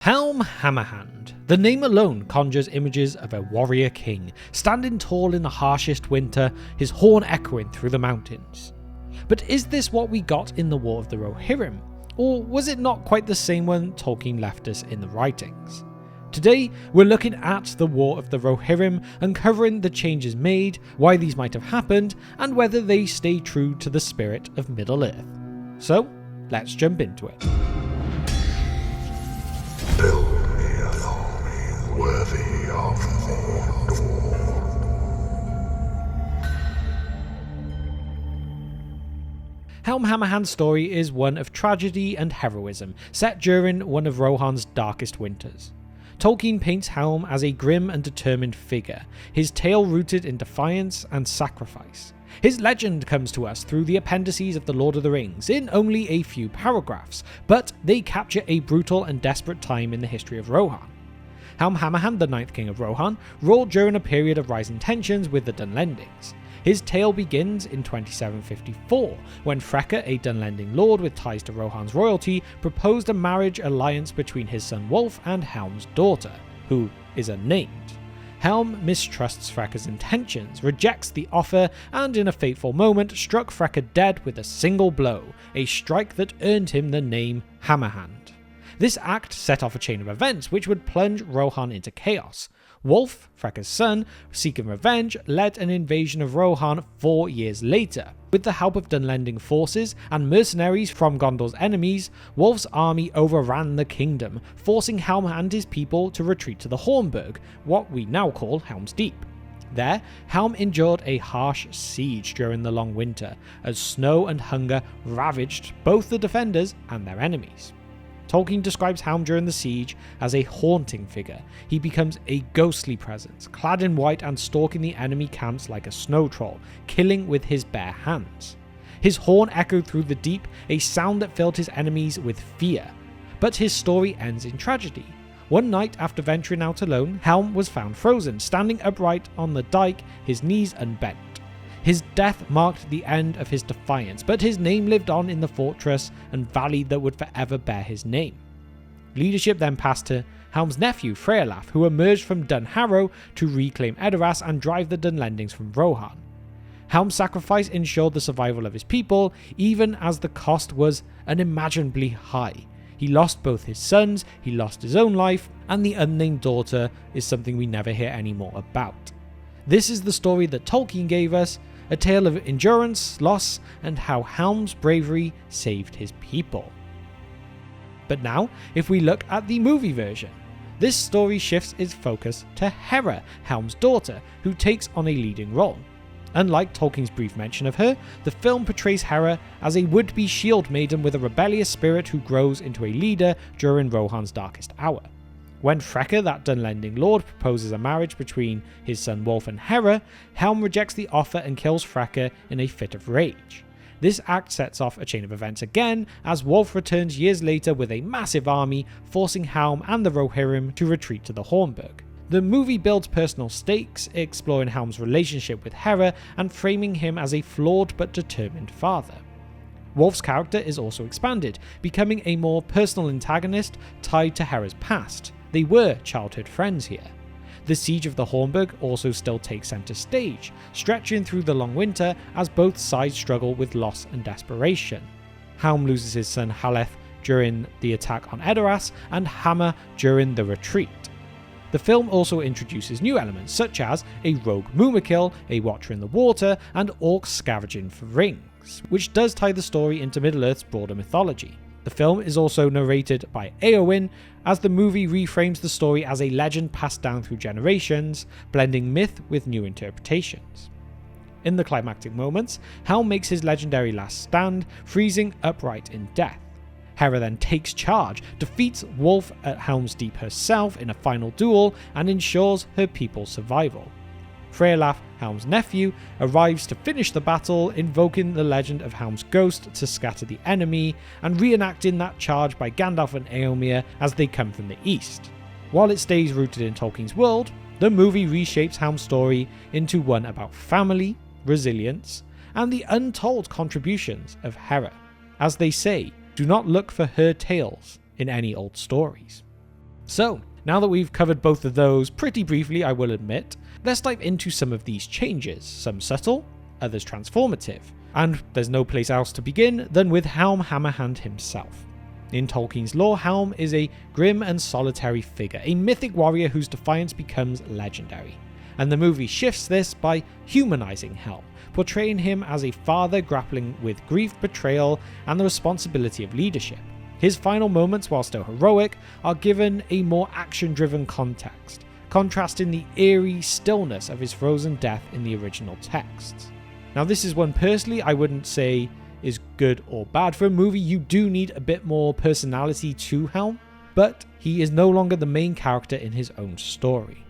Helm Hammerhand. The name alone conjures images of a warrior king, standing tall in the harshest winter, his horn echoing through the mountains. But is this what we got in the War of the Rohirrim? Or was it not quite the same when Tolkien left us in the writings? Today, we're looking at the War of the Rohirrim, uncovering the changes made, why these might have happened, and whether they stay true to the spirit of Middle-earth. So, let's jump into it. Build me an army worthy of Mordor. Helm Hammerhand's story is one of tragedy and heroism, set during one of Rohan's darkest winters. Tolkien paints Helm as a grim and determined figure, his tale rooted in defiance and sacrifice. His legend comes to us through the Appendices of The Lord of the Rings in only a few paragraphs, but they capture a brutal and desperate time in the history of Rohan. Helm Hammerhand, the ninth king of Rohan, ruled during a period of rising tensions with the Dunlendings. His tale begins in 2754, when Freca, a Dunlending lord with ties to Rohan's royalty, proposed a marriage alliance between his son Wulf and Helm's daughter, who is unnamed. Helm mistrusts Freca's intentions, rejects the offer, and in a fateful moment struck Freca dead with a single blow, a strike that earned him the name Hammerhand. This act set off a chain of events which would plunge Rohan into chaos. Wulf, Freca's son, seeking revenge, led an invasion of Rohan 4 years later. With the help of Dunlending forces and mercenaries from Gondor's enemies, Wulf's army overran the kingdom, forcing Helm and his people to retreat to the Hornburg, what we now call Helm's Deep. There, Helm endured a harsh siege during the long winter, as snow and hunger ravaged both the defenders and their enemies. Tolkien describes Helm during the siege as a haunting figure. He becomes a ghostly presence, clad in white and stalking the enemy camps like a snow troll, killing with his bare hands. His horn echoed through the deep, a sound that filled his enemies with fear. But his story ends in tragedy. One night after venturing out alone, Helm was found frozen, standing upright on the dike, his knees unbent. His death marked the end of his defiance, but his name lived on in the fortress and valley that would forever bear his name. Leadership then passed to Helm's nephew, Frealaf, who emerged from Dun Harrow to reclaim Edoras and drive the Dunlendings from Rohan. Helm's sacrifice ensured the survival of his people, even as the cost was unimaginably high. He lost both his sons, he lost his own life, and the unnamed daughter is something we never hear any more about. This is the story that Tolkien gave us, a tale of endurance, loss, and how Helm's bravery saved his people. But now, if we look at the movie version, this story shifts its focus to Hera, Helm's daughter, who takes on a leading role. Unlike Tolkien's brief mention of her, the film portrays Hera as a would-be shield maiden with a rebellious spirit who grows into a leader during Rohan's darkest hour. When Freca, that Dunlending lord, proposes a marriage between his son Wulf and Hera, Helm rejects the offer and kills Freca in a fit of rage. This act sets off a chain of events again, as Wulf returns years later with a massive army, forcing Helm and the Rohirrim to retreat to the Hornburg. The movie builds personal stakes, exploring Helm's relationship with Hera and framing him as a flawed but determined father. Wulf's character is also expanded, becoming a more personal antagonist tied to Hera's past. They were childhood friends here. The siege of the Hornburg also still takes centre stage, stretching through the long winter as both sides struggle with loss and desperation. Helm loses his son Haleth during the attack on Edoras, and Hammer during the retreat. The film also introduces new elements such as a rogue Mumakil, a watcher in the water, and orcs scavenging for rings, which does tie the story into Middle-earth's broader mythology. The film is also narrated by Eowyn, as the movie reframes the story as a legend passed down through generations, blending myth with new interpretations. In the climactic moments, Helm makes his legendary last stand, freezing upright in death. Hera then takes charge, defeats Wulf at Helm's Deep herself in a final duel, and ensures her people's survival. Frealaf, Helm's nephew, arrives to finish the battle, invoking the legend of Helm's ghost to scatter the enemy, and reenacting that charge by Gandalf and Eomer as they come from the east. While it stays rooted in Tolkien's world, the movie reshapes Helm's story into one about family, resilience, and the untold contributions of Hera. As they say, do not look for her tales in any old stories. So, now that we've covered both of those pretty briefly, I will admit, let's dive into some of these changes, some subtle, others transformative. And there's no place else to begin than with Helm Hammerhand himself. In Tolkien's lore, Helm is a grim and solitary figure, a mythic warrior whose defiance becomes legendary. And the movie shifts this by humanizing Helm, portraying him as a father grappling with grief, betrayal, and the responsibility of leadership. His final moments, while still heroic, are given a more action-driven context, contrasting the eerie stillness of his frozen death in the original texts. Now, this is one personally I wouldn't say is good or bad. For a movie, you do need a bit more personality to Helm, but he is no longer the main character in his own story.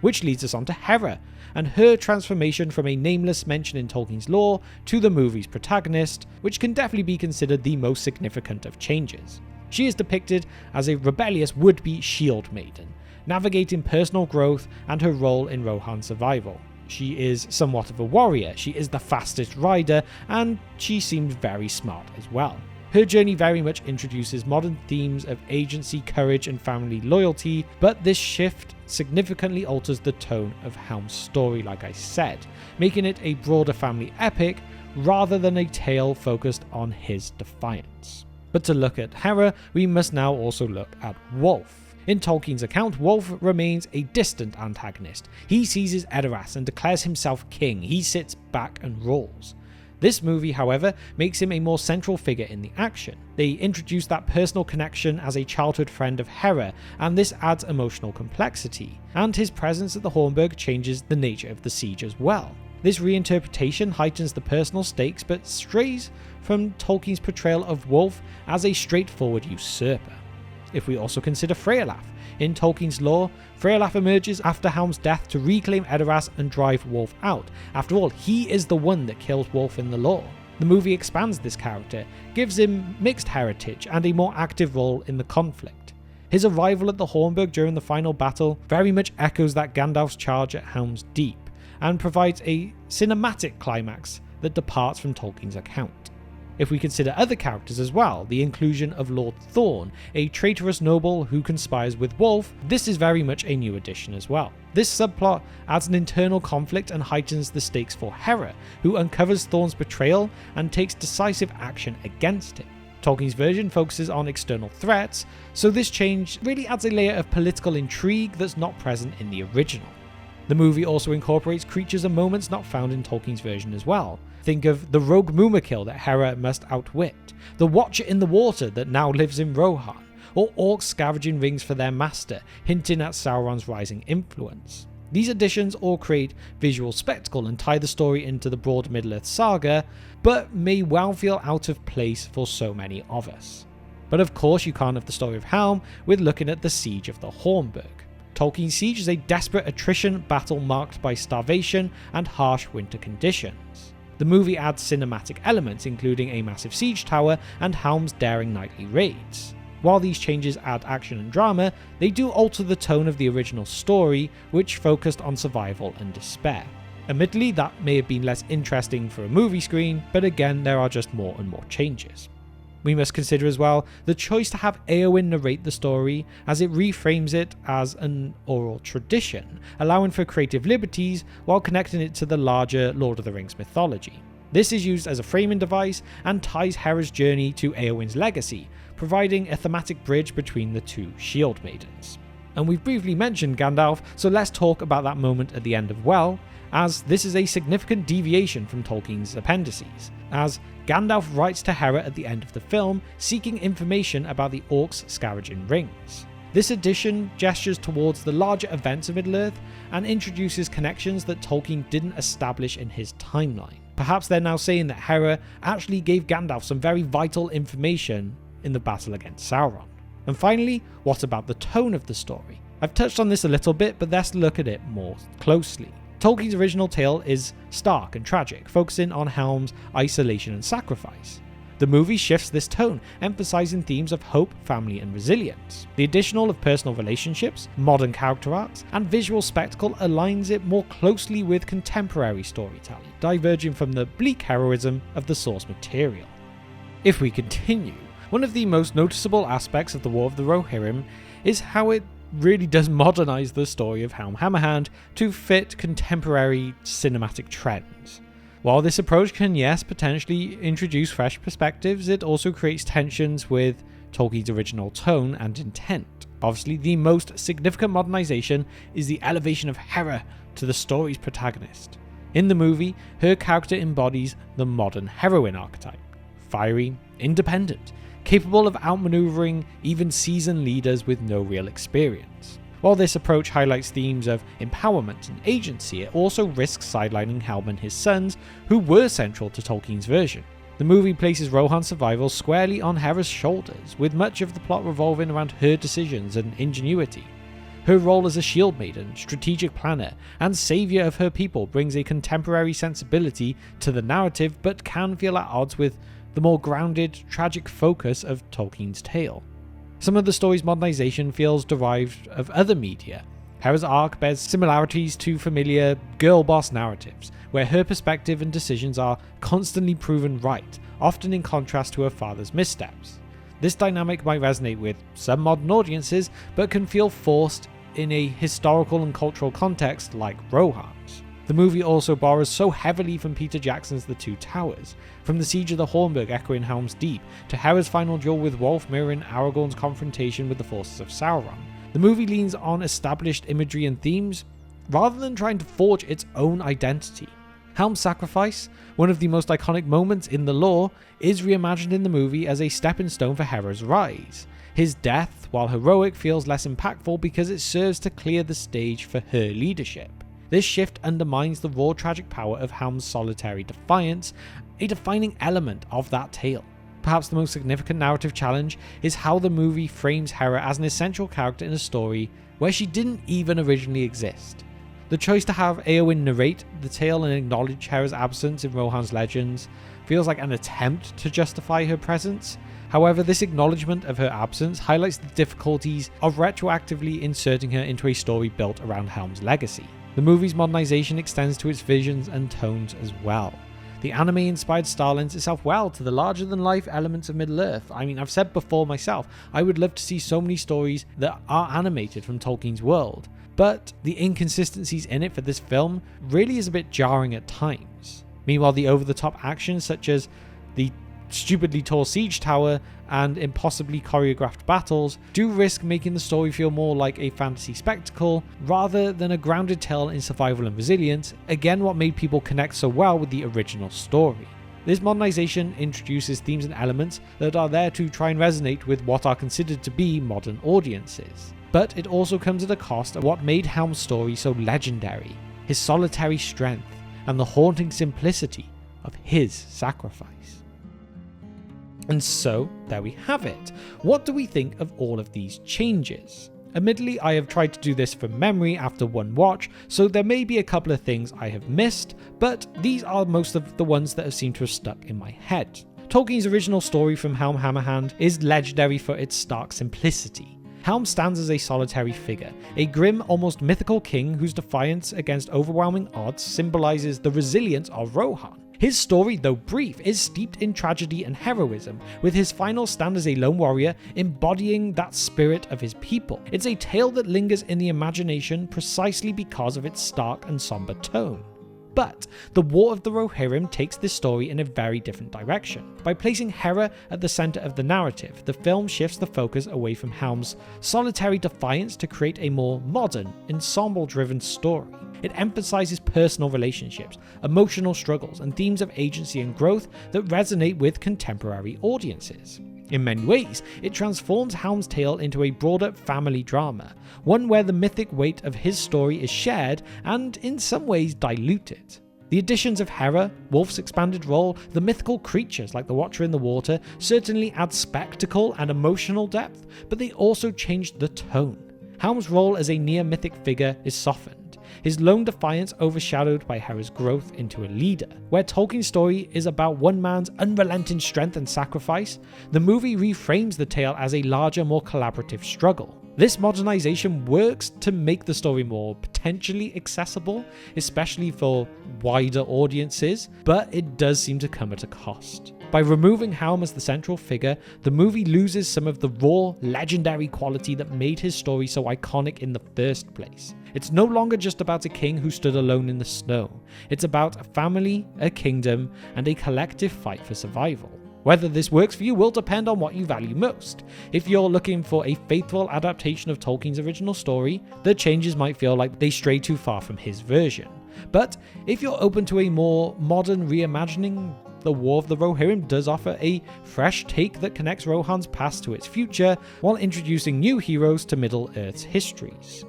Which leads us on to Hera, and her transformation from a nameless mention in Tolkien's lore to the movie's protagonist, which can definitely be considered the most significant of changes. She is depicted as a rebellious would-be shield maiden, navigating personal growth and her role in Rohan's survival. She is somewhat of a warrior, she is the fastest rider, and she seems very smart as well. Her journey very much introduces modern themes of agency, courage, and family loyalty, but this shift significantly alters the tone of Helm's story, like I said, making it a broader family epic rather than a tale focused on his defiance. But to look at Hera, we must now also look at Wulf. In Tolkien's account, Wulf remains a distant antagonist. He seizes Edoras and declares himself king. He sits back and rules. This movie, however, makes him a more central figure in the action. They introduce that personal connection as a childhood friend of Hera, and this adds emotional complexity. And his presence at the Hornburg changes the nature of the siege as well. This reinterpretation heightens the personal stakes, but strays from Tolkien's portrayal of Wulf as a straightforward usurper. If we also consider Frealaf, in Tolkien's lore, Frealaf emerges after Helm's death to reclaim Edoras and drive Wulf out. After all, he is the one that kills Wulf in the lore. The movie expands this character, gives him mixed heritage and a more active role in the conflict. His arrival at the Hornburg during the final battle very much echoes that Gandalf's charge at Helm's Deep, and provides a cinematic climax that departs from Tolkien's account. If we consider other characters as well, the inclusion of Lord Thorn, a traitorous noble who conspires with Wulf, this is very much a new addition as well. This subplot adds an internal conflict and heightens the stakes for Hera, who uncovers Thorn's betrayal and takes decisive action against him. Tolkien's version focuses on external threats, so this change really adds a layer of political intrigue that's not present in the original. The movie also incorporates creatures and moments not found in Tolkien's version as well. Think of the rogue Mumakil that Hera must outwit, the Watcher in the Water that now lives in Rohan, or orcs scavenging rings for their master, hinting at Sauron's rising influence. These additions all create visual spectacle and tie the story into the broad Middle-earth saga, but may well feel out of place for so many of us. But of course you can't have the story of Helm with looking at the Siege of the Hornburg. Tolkien's Siege is a desperate attrition battle marked by starvation and harsh winter conditions. The movie adds cinematic elements, including a massive siege tower and Helm's daring nightly raids. While these changes add action and drama, they do alter the tone of the original story, which focused on survival and despair. Admittedly, that may have been less interesting for a movie screen, but again, there are just more and more changes. We must consider as well the choice to have Éowyn narrate the story, as it reframes it as an oral tradition, allowing for creative liberties while connecting it to the larger Lord of the Rings mythology. This is used as a framing device and ties Hera's journey to Éowyn's legacy, providing a thematic bridge between the two Shield Maidens. And we've briefly mentioned Gandalf, so let's talk about that moment at the end of Well, as this is a significant deviation from Tolkien's Appendices, as Gandalf writes to Hera at the end of the film, seeking information about the orcs scavenging rings. This addition gestures towards the larger events of Middle-earth and introduces connections that Tolkien didn't establish in his timeline. Perhaps they're now saying that Hera actually gave Gandalf some very vital information in the battle against Sauron. And finally, what about the tone of the story? I've touched on this a little bit, but let's look at it more closely. Tolkien's original tale is stark and tragic, focusing on Helm's isolation and sacrifice. The movie shifts this tone, emphasizing themes of hope, family, and resilience. The additional of personal relationships, modern character arcs, and visual spectacle aligns it more closely with contemporary storytelling, diverging from the bleak heroism of the source material. If we continue, one of the most noticeable aspects of the War of the Rohirrim is how it really does modernize the story of Helm Hammerhand to fit contemporary cinematic trends. While this approach can, yes, potentially introduce fresh perspectives, it also creates tensions with Tolkien's original tone and intent. Obviously, the most significant modernization is the elevation of Hera to the story's protagonist. In the movie, her character embodies the modern heroine archetype. Fiery, independent, capable of outmaneuvering even seasoned leaders with no real experience. While this approach highlights themes of empowerment and agency, it also risks sidelining Helm and his sons, who were central to Tolkien's version. The movie places Rohan's survival squarely on Hera's shoulders, with much of the plot revolving around her decisions and ingenuity. Her role as a shield maiden, strategic planner, and saviour of her people brings a contemporary sensibility to the narrative, but can feel at odds with the more grounded, tragic focus of Tolkien's tale. Some of the story's modernization feels derived of other media. Hera's arc bears similarities to familiar girl boss narratives, where her perspective and decisions are constantly proven right, often in contrast to her father's missteps. This dynamic might resonate with some modern audiences, but can feel forced in a historical and cultural context like Rohan's. The movie also borrows so heavily from Peter Jackson's The Two Towers, from the Siege of the Hornburg echoing Helm's Deep, to Hera's final duel with Wulf mirroring Aragorn's confrontation with the forces of Sauron. The movie leans on established imagery and themes, rather than trying to forge its own identity. Helm's sacrifice, one of the most iconic moments in the lore, is reimagined in the movie as a stepping stone for Hera's rise. His death, while heroic, feels less impactful because it serves to clear the stage for her leadership. This shift undermines the raw tragic power of Helm's solitary defiance, a defining element of that tale. Perhaps the most significant narrative challenge is how the movie frames Hera as an essential character in a story where she didn't even originally exist. The choice to have Eowyn narrate the tale and acknowledge Hera's absence in Rohan's legends feels like an attempt to justify her presence. However, this acknowledgement of her absence highlights the difficulties of retroactively inserting her into a story built around Helm's legacy. The movie's modernization extends to its visions and tones as well. The anime-inspired style lends itself well to the larger-than-life elements of Middle-earth. I mean, I've said before myself, I would love to see so many stories that are animated from Tolkien's world, but the inconsistencies in it for this film really is a bit jarring at times. Meanwhile, the over-the-top action, such as the stupidly tall siege tower and impossibly choreographed battles, do risk making the story feel more like a fantasy spectacle rather than a grounded tale in survival and resilience, again what made people connect so well with the original story. This modernization introduces themes and elements that are there to try and resonate with what are considered to be modern audiences. But it also comes at a cost of what made Helm's story so legendary, his solitary strength and the haunting simplicity of his sacrifice. And so, there we have it. What do we think of all of these changes? Admittedly, I have tried to do this from memory after one watch, so there may be a couple of things I have missed, but these are most of the ones that have seemed to have stuck in my head. Tolkien's original story from Helm Hammerhand is legendary for its stark simplicity. Helm stands as a solitary figure, a grim, almost mythical king whose defiance against overwhelming odds symbolizes the resilience of Rohan. His story, though brief, is steeped in tragedy and heroism, with his final stand as a lone warrior embodying that spirit of his people. It's a tale that lingers in the imagination precisely because of its stark and somber tone. But the War of the Rohirrim takes this story in a very different direction. By placing Hera at the center of the narrative, the film shifts the focus away from Helm's solitary defiance to create a more modern, ensemble-driven story. It emphasizes personal relationships, emotional struggles, and themes of agency and growth that resonate with contemporary audiences. In many ways, it transforms Helm's tale into a broader family drama, one where the mythic weight of his story is shared and, in some ways, diluted. The additions of Hera, Wulf's expanded role, the mythical creatures like the Watcher in the Water certainly add spectacle and emotional depth, but they also changed the tone. Helm's role as a near-mythic figure is softened, his lone defiance overshadowed by Hera's growth into a leader. Where Tolkien's story is about one man's unrelenting strength and sacrifice, the movie reframes the tale as a larger, more collaborative struggle. This modernization works to make the story more potentially accessible, especially for wider audiences, but it does seem to come at a cost. By removing Helm as the central figure, the movie loses some of the raw, legendary quality that made his story so iconic in the first place. It's no longer just about a king who stood alone in the snow. It's about a family, a kingdom, and a collective fight for survival. Whether this works for you will depend on what you value most. If you're looking for a faithful adaptation of Tolkien's original story, the changes might feel like they stray too far from his version. But if you're open to a more modern reimagining, the War of the Rohirrim does offer a fresh take that connects Rohan's past to its future, while introducing new heroes to Middle-earth's histories.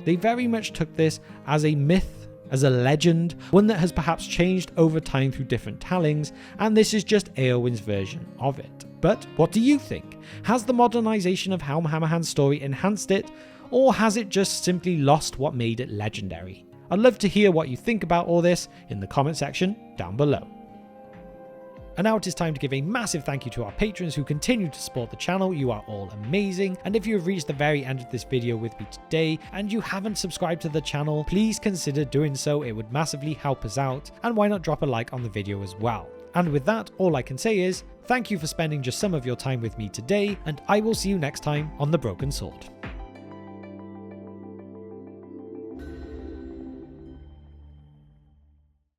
They very much took this as a myth, as a legend, one that has perhaps changed over time through different tellings, and this is just Eowyn's version of it. But what do you think? Has the modernization of Helm Hammerhand's story enhanced it, or has it just simply lost what made it legendary? I'd love to hear what you think about all this in the comment section down below. And now it is time to give a massive thank you to our patrons who continue to support the channel. You are all amazing. And if you have reached the very end of this video with me today and you haven't subscribed to the channel, please consider doing so. It would massively help us out. And why not drop a like on the video as well? And with that, all I can say is thank you for spending just some of your time with me today, and I will see you next time on The Broken Sword.